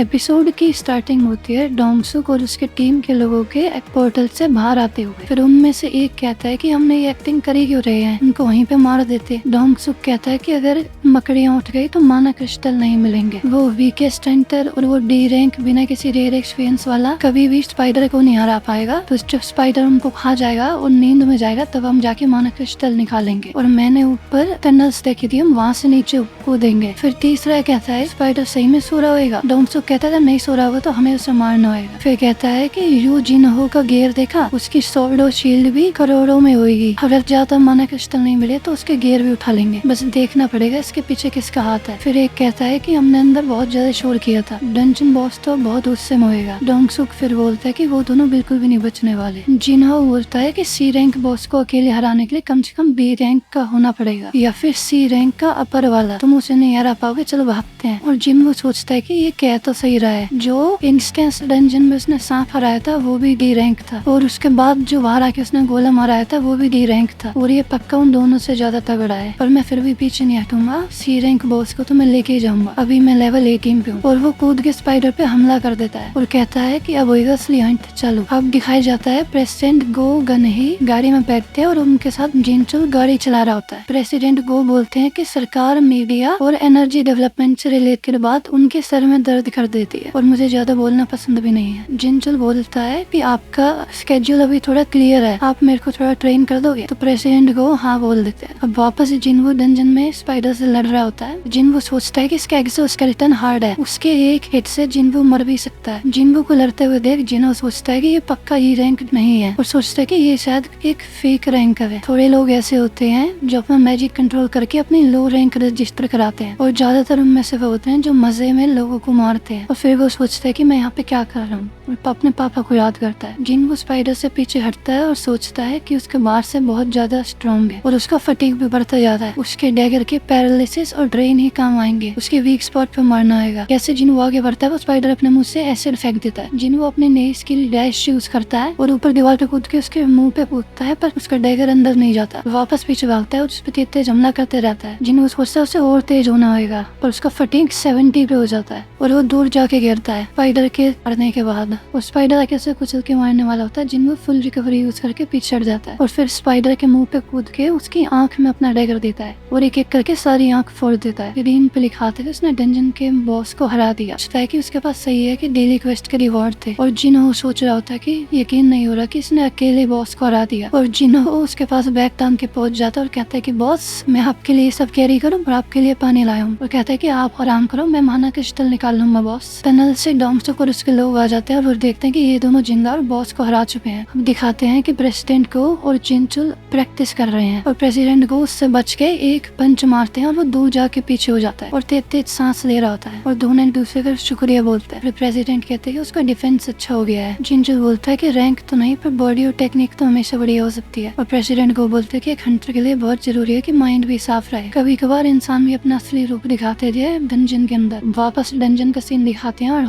Episode की starting होती है डोंगसुक और उसके टीम के लोगों के एक पोर्टल से बाहर आते हुए। फिर उनमें से एक कहता है कि हमने ये एक्टिंग करी क्यों रहे हैं, उनको वहीं पे मार देते। डोंगसुक कहता है कि अगर मकड़ियां उठ गई तो माना क्रिस्टल नहीं मिलेंगे। वो वीकेस्ट हंटर और वो डी रैंक बिना किसी रेयर एक्सपीरियंस वाला कभी भी स्पाइडर को नहीं हरा पाएगा। तो जब स्पाइडर उनको खा जाएगा और नींद में जाएगा तब हम जाके माना क्रिस्टल निकालेंगे। और मैंने ऊपर टनल्स देखी थी, हम वहाँ से नीचे कूदेंगे। फिर तीसरा कहता है स्पाइडर सही में सो रहा होगा। डोंगसुक कहता है नहीं सो रहा होगा तो हमें उसे मारना होगा। फिर कहता है कि यू जिनहो का गियर देखा, उसकी स्वॉर्ड और शील्ड भी करोड़ों में होगी। अगर ज्यादा माना क्रिस्टल नहीं मिले तो उसके गियर भी उठा लेंगे, बस देखना पड़ेगा इसके पीछे किसका हाथ है। फिर एक कहता है कि हमने अंदर बहुत ज्यादा शोर किया था, डंजन बॉस तो बहुत गुस्से में होगा। डोंगसुक फिर बोलता है कि वो दोनों बिल्कुल भी नहीं बचने वाले। जिनहो बोलता है कि सी रैंक बॉस को अकेले हराने के लिए कम से कम बी रैंक का होना पड़ेगा या फिर सी रैंक का अपर वाला, तुम उसे नहीं हरा पाओगे, चलो भागते हैं। और जिनहो सोचता है कि ये कह तो सही रहा है, जो इंस्टेंस डंजन में उसने सांप हराया था वो भी डी रैंक था और उसके बाद जो बाहर आके उसने गोलम हराया था वो भी डी रैंक था और ये पक्का उन दोनों से ज्यादा तगड़ा है। पर मैं फिर भी पीछे नहीं हटूंगा, सी रैंक बॉस को तो मैं लेके ही जाऊंगा, अभी मैं लेवल 18 पे हूँ। और वो कूद के स्पाइडर पे हमला कर देता है और कहता है कि अब होगा असली हंट, चलो। अब दिखाया जाता है प्रेसिडेंट गो गनही गाड़ी में बैठते हैं और उनके साथ जिनचुल गाड़ी चला रहा होता है। प्रेसिडेंट गो बोलते हैं कि सरकार मीडिया और एनर्जी डेवलपमेंट से रिलेटेड बात उनके सर में दर्द कर देती है और मुझे ज्यादा बोलना पसंद भी नहीं है। जिनचुल बोलता है कि आपका स्केड्यूल अभी थोड़ा क्लियर है, आप मेरे को थोड़ा ट्रेन कर दोगे। तो प्रेसिडेंट को हाँ बोल देते हैं। अब वापस जिनवो डंजन में स्पाइडर से लड़ रहा होता है। जिनवो सोचता है कि इसका एक्सोस्केलेटन हार्ड है, उसके एक हिट से जिनवो मर भी सकता है। जिनवो को लड़ते हुए देख जिनो सोचता है कि ये पक्का ई रैंक नहीं है और सोचता है कि ये शायद एक फेक रैंक है। थोड़े लोग ऐसे होते हैं जो अपना मैजिक कंट्रोल करके अपनी लो रैंक रजिस्टर कराते हैं और ज्यादातर उनमें से वो होते हैं जो मजे में लोगों को मारते हैं। और फिर वो सोचता है कि मैं यहाँ पे क्या कर रहा हूँ और अपने पापा को याद करता है। जिनको स्पाइडर से पीछे हटता है और सोचता है कि उसके बाहर से बहुत ज्यादा स्ट्रॉन्ग है और उसका फटीग भी बढ़ता जाता है। उसके डैगर के पैरालिसिस और ड्रेन ही काम आएंगे, उसके वीक स्पॉट पे मारना होगा। जैसे जिनको आगे बढ़ता है वो स्पाइडर अपने मुंह से एसिड फेंक देता है। जिनको अपने नई स्किल डैश यूज करता है और ऊपर दीवार पे कूद के उसके मुंह पे कूदता है, पर उसका डैगर अंदर नहीं जाता, वापस पीछे भागता है और उस पर तेज तेज हमला करते रहता है। जिनको सोचता है उसे और तेज होना होगा, पर उसका फटीग 70 पे हो जाता है और वो दूर जाके गिरता है स्पाइडर के पड़ने के बाद। और स्पाइडर आके उसे कुचल के मारने वाला होता है। जिनको फुल रिकवरी यूज करके पीछे हट जाता है और फिर स्पाइडर के मुंह पे कूद के उसकी आंख में अपना डैगर देता है और एक एक करके सारी आंख फोड़ देता है। स्क्रीन पे लिखा था कि उसने डंजन के बॉस को हरा दिया। सोचता है कि उसके पास सही है कि डेली क्वेस्ट के रिवॉर्ड थे और जिनो सोच रहा होता है कि यकीन नहीं हो रहा कि इसने अकेले बॉस को हरा दिया। और जिनो उसके पास बैग टांग के पहुंच जाता है और कहता है कि बॉस मैं आपके लिए सब कैरी करूँ और आपके लिए पानी लाया हूँ। और कहता है कि आप आराम करो, मैं माना क्रिस्टल निकाल लूंगा बॉस। टनल से डोंगसुक और उसके लोग आ जाते हैं और वो देखते हैं कि ये दोनों जिंदा और बॉस को हरा चुके हैं। हम दिखाते हैं कि प्रेसिडेंट को और जिनचुल प्रैक्टिस कर रहे हैं और प्रेसिडेंट को उससे बच के एक पंच मारते हैं और वो दूर जाके पीछे हो जाता है और तेज तेज सांस ले रहा होता है और दोनों एक दूसरे का शुक्रिया बोलते हैं। फिर प्रेसिडेंट कहते हैं कि उसका डिफेंस अच्छा हो गया है। जिनचुल बोलता है कि रैंक तो नहीं पर बॉडी और टेक्निक तो हमेशा बढ़िया हो सकती है। और प्रेसिडेंट को बोलते हैं कि एक हंटर के लिए बहुत जरूरी है कि माइंड भी साफ रहे, कभी कभार इंसान भी अपना असली रूप दिखाते हैं डंजन के अंदर। वापस डंजन का सीन दिखाते हैं और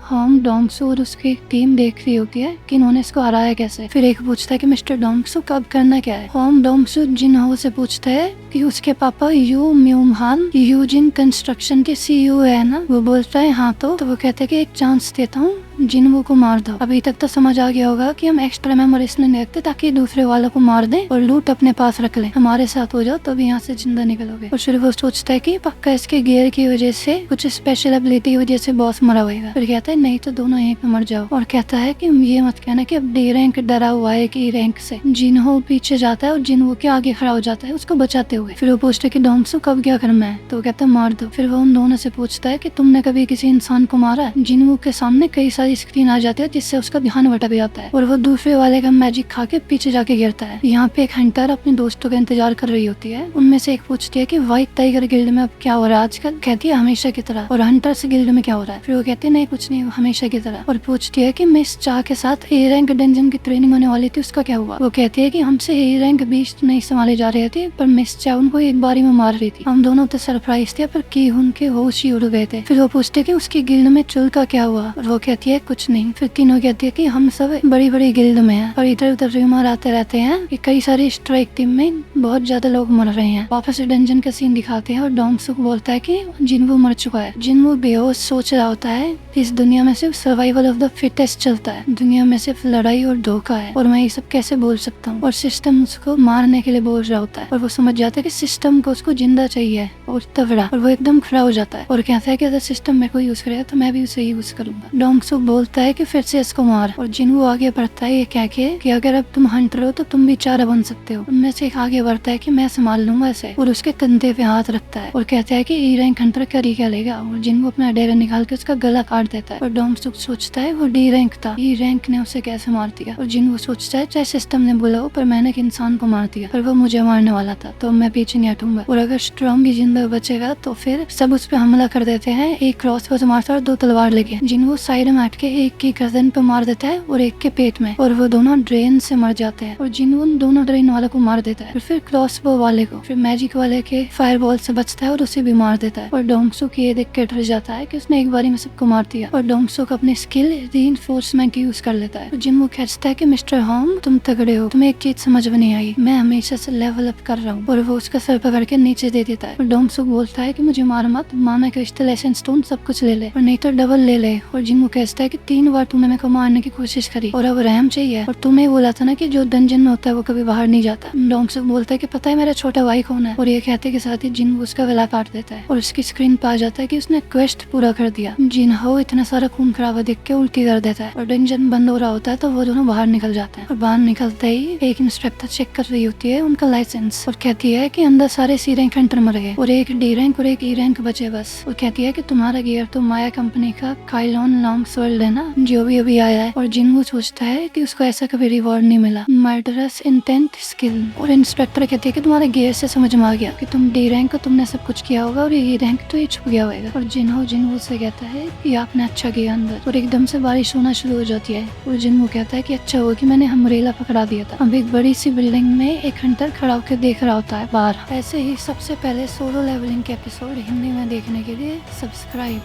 होम डोंगसू और उसकी टीम देख रही होती है कि इन्होंने इसको हराया कैसे। फिर एक पूछता है कि मिस्टर डोंगसू कब करना क्या है। होम डोंगसू जिनहो से पूछता है कि उसके पापा यू म्यूमहान यूजिन कंस्ट्रक्शन के सीईओ है ना। वो बोलता है हाँ। तो वो कहते हैं कि एक चांस देता हूँ, जिनवो को मार दो। अभी तक तो समझ आ गया होगा कि हम एक्स्ट्रा मेमोरी इसलिए नहीं रखते ताकि दूसरे वालों को मार दें और लूट अपने पास रख लें। हमारे साथ हो जाओ तब यहाँ से जिंदा निकलोगे। और फिर वो सोचता है कि पक्का इसके गियर की वजह से कुछ स्पेशल एबिलिटी की वजह से बॉस मरा होगा। फिर कहता है नहीं तो दोनों यहीं पे मर जाओ और कहता है कि ये मत कहना कि अब डी रैंक डरा हुआ है कि रैंक से। जिनहो पीछे जाता है और जिनवो के आगे खड़ा हो जाता है उसको बचाते हुए। फिर वो पूछता है कि डोंगसू कब क्या करना है। तो वो कहता है मार दो। फिर वो उन दोनों से पूछता है कि तुमने कभी किसी इंसान को मारा है। जिनवो के सामने कई सारी स्क्रीन आ जाती है जिससे उसका ध्यान भटक भी जाता है और वो दूसरे वाले का मैजिक खा के पीछे जाके गिरता है। यहाँ पे एक हंटर अपने दोस्तों का इंतजार कर रही होती है। उनमें से एक पूछती है कि व्हाइट टाइगर गिल्ड में अब क्या हो रहा है आजकल। कहती है हमेशा की तरह। और हंटर्स गिल्ड में क्या हो रहा है। फिर वो कहती है नहीं कुछ नहीं, हमेशा की तरह। और पूछती है कि मिस चा के साथ ए रैंक डंजन की ट्रेनिंग होने वाली थी, उसका क्या हुआ। वो कहती है कि हमसे ए रैंक बीस्ट नहीं संभाले जा रहे थे पर मिस चा उनको एक बारी में मार रही थी, हम दोनों तो सरप्राइज थे पर की हुन के होश ही उड़ गए थे। फिर वो पूछते कि उसकी गिल्ड में चुल का क्या हुआ और वो कहती है कुछ नहीं। फिर तीनों कहती है कि हम सब बड़ी बड़ी गिल्ड में हैं और इधर उधर रूमर आते रहते हैं कि कई सारी स्ट्राइक टीम में बहुत ज्यादा लोग मर रहे हैं। वापस से डंजन का सीन दिखाते हैं और डोंग सुक बोलता है कि जिनवू मर चुका है। जिनवू बेहोश सोच रहा होता है इस दुनिया में सिर्फ सर्वाइवल ऑफ द फिटेस्ट चलता है, दुनिया में सिर्फ लड़ाई और धोखा है और मैं ये सब कैसे बोल सकता हूँ। और सिस्टम उसको मारने के लिए बोल रहा होता है और वो समझ जाता है कि सिस्टम को उसको जिंदा चाहिए और तगड़ा, और वो एकदम खड़ा हो जाता है और कहता है कि अगर सिस्टम में कोई यूज करेगा तो मैं भी उसे यूज करूंगा। डोंग सुक बोलता है कि फिर से इसको मार और जिनवू आगे बढ़ता है ये कह के कि अगर अब तुम हंटर हो तो तुम भी चारा बन सकते हो। उनमें से एक आगे बढ़ता है कि मैं संभाल लूंगा इसे और उसके कंधे पे हाथ रखता है और कहता है कि ई रैंक हंटर कर ही क्या लेगा, और जिनवू अपना डेरा निकाल के उसका गला काट देता है और डोंग सुक सोचता है वो डी रैंक था, ई रैंक ने उसे कैसे मार दिया। और जिनवू सोचता है चाहे सिस्टम ने बोला हो पर मैंने एक इंसान को मार दिया पर वो मुझे मारने वाला था तो मैं पीछे नहीं हटूंगा, और अगर स्ट्रॉन्ग भी जिंदा बचेगा तो फिर सब उस पर हमला कर देते हैं। एक क्रॉसबो से मारता है और 2 तलवार लेके। जिनवू साइड में हट के एक की गर्दन पे मार देता है और एक के पेट में, और वो दोनों ड्रेन से मर जाते हैं। और जिनवू दोनों ड्रेन वाले को मार देता है और फिर क्रॉसबो वाले को, फिर मैजिक वाले के फायरबॉल से बचता है और उसे भी मार देता है। और डोंग सुक ये देख के डर जाता है कि उसने एक बारी में सबको मार दिया और डोंग सुक अपनी स्किल रीइंफोर्समेंट यूज कर लेता है। जिनवू कहता है कि मिस्टर होम तुम तगड़े हो, तुम्हें एक चीज समझ में नहीं आई, मैं हमेशा से लेवल अप कर रहा हूँ, और वो उसका सर पकड़ के नीचे दे देता है। और डोंग सुक बोलता है कि मुझे मार मत, माना क्रिस्टल एसेंस स्टोन सब कुछ ले ले और नहीं तो डबल ले ले। और जिनवू कहता है कि 3 बार तूने मेरे को मारने की कोशिश करी और अब रहम चाहिए, और तुम्हें बोला था ना कि जो डंजन में होता है वो कभी बाहर नहीं जाता। डोंग सुक बोलता है कि पता है मेरा छोटा भाई कौन है, और ये कहते के साथ ही जिनवू उसका गला काट देता है और उसकी स्क्रीन पे आ जाता है कि उसने क्वेस्ट पूरा कर दिया। जिनहो इतना सारा खून खराबा देख के उल्टी कर देता है और डंजन बंद हो रहा होता है तो वो दोनों बाहर निकल जाते हैं। और बाहर निकलते ही एक इंस्पेक्टर चेक कर रही होती है उनका लाइसेंस और कहती है कि अंदर सारे सी रैंक हंटर मर गए और एक डी रैंक और एक ई रैंक बचे बस। और कहती है कि तुम्हारा गियर तो माया कंपनी का काइलॉन लॉन्ग स्वर्ड है ना जो भी अभी आया है। और जिनवू सोचता है कि उसको ऐसा कभी रिवॉर्ड नहीं मिला, मर्डरस इंटेंट स्किल। और इंस्पेक्टर कहती है कि तुम्हारे गियर से समझ में आ गया कि तुम डी रैंक को तुमने सब कुछ किया होगा और ये रैंक तो ये छुप गया होगा। और जिनवू से कहता है कि आपने अच्छा किया अंदर, और एकदम से बारिश होना शुरू हो जाती है और जिनवू कहता है कि अच्छा हुआ कि मैंने अम्ब्रेला पकड़ा दिया था। अब एक बड़ी सी बिल्डिंग में एक हंटर खड़ा होकर देख रहा होता है बाहर। ऐसे ही सबसे पहले सोलो लेवलिंग के एपिसोड हिंदी में देखने के लिए सब्सक्राइब